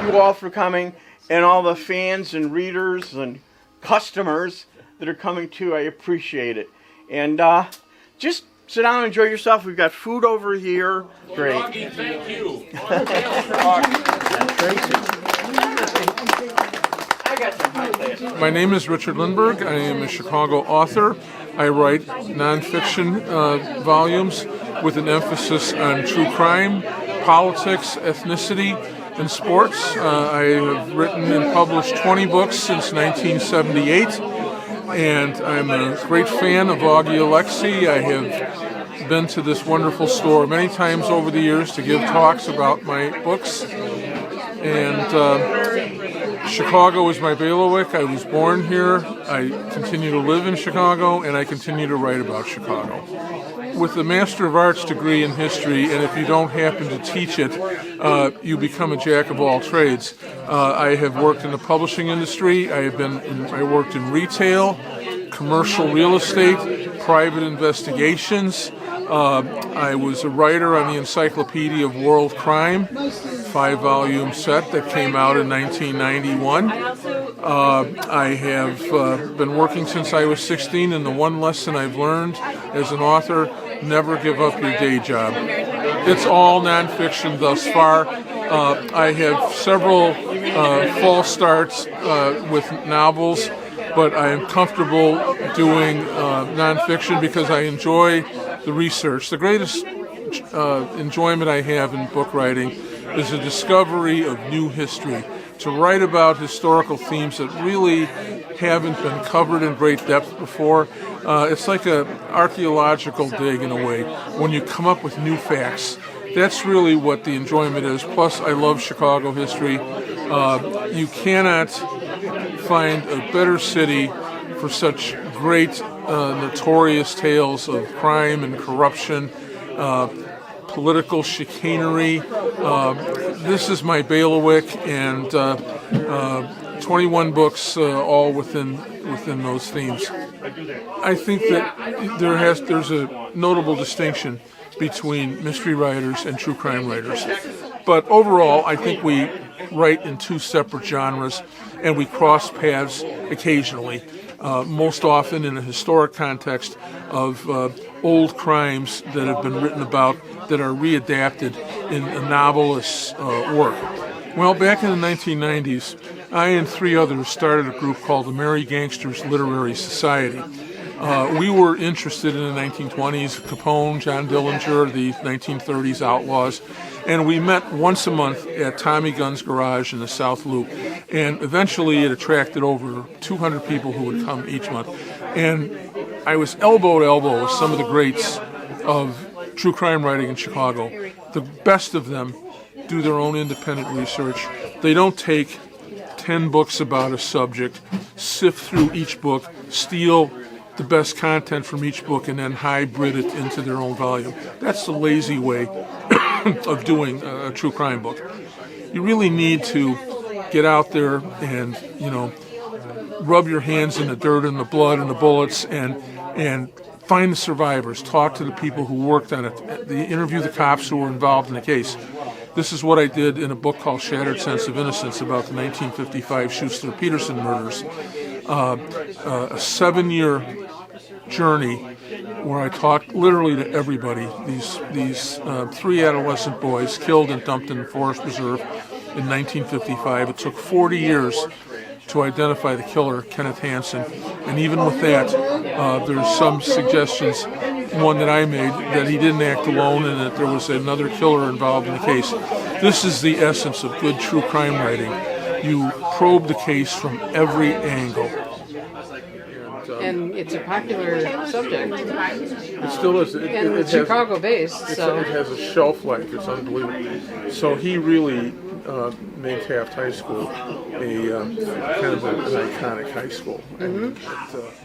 you all for coming, and all the fans and readers and customers that are coming too. I appreciate it. And just sit down and enjoy yourself. We've got food over here. Great. Augie, thank you. My name is Richard Lindberg. I am a Chicago author. I write nonfiction volumes with an emphasis on true crime, politics, ethnicity, and sports. I have written and published 20 books since 1978, and I'm a great fan of Augie Alexi. I have been to this wonderful store many times over the years to give talks about my books. And Chicago is my bailiwick. I was born here. I continue to live in Chicago, and I continue to write about Chicago. With a Master of Arts degree in history, and if you don't happen to teach it, you become a jack of all trades. I have worked in the publishing industry. I worked in retail, commercial real estate, private investigations. I was a writer on the Encyclopedia of World Crime, 5-volume set that came out in 1991. I have been working since I was 16, and the one lesson I've learned as an author: never give up your day job. It's all nonfiction thus far. I have several false starts with novels, but I am comfortable doing nonfiction because I enjoy the research. The greatest enjoyment I have in book writing is the discovery of new history. To write about historical themes that really haven't been covered in great depth before. It's like an archaeological dig in a way. When you come up with new facts, that's really what the enjoyment is. Plus, I love Chicago history. You cannot find a better city for such great, notorious tales of crime and corruption, political chicanery. This is my bailiwick, and 21 books all within those themes. I think that there's a notable distinction between mystery writers and true crime writers. But overall, I think we write in two separate genres, and we cross paths occasionally, most often in a historic context of old crimes that have been written about that are readapted in a novelist's work. Well, back in the 1990s, I and 3 others started a group called the Merry Gangsters Literary Society. We were interested in the 1920s, Capone, John Dillinger, the 1930s outlaws, and we met once a month at Tommy Gunn's garage in the South Loop, and eventually it attracted over 200 people who would come each month. And I was elbow to elbow with some of the greats of true crime writing in Chicago. The best of them do their own independent research. They don't take 10 books about a subject, sift through each book, steal the best content from each book, and then hybrid it into their own volume. That's the lazy way of doing a true crime book. You really need to get out there and, rub your hands in the dirt and the blood and the bullets and find the survivors, talk to the people who worked on it, interview the cops who were involved in the case. This is what I did in a book called Shattered Sense of Innocence about the 1955 Schuster-Peterson murders. A 7-year journey where I talked literally to everybody. These 3 adolescent boys killed and dumped in the Forest Reserve in 1955. It took 40 years to identify the killer, Kenneth Hansen. And even with that, there's some suggestions, one that I made, that he didn't act alone and that there was another killer involved in the case. This is the essence of good true crime writing. You probe the case from every angle. And it's a popular subject. It still is. It's Chicago-based, so... It has a shelf life. It's unbelievable. So he really made Taft High School a kind of an iconic high school. Mm-hmm.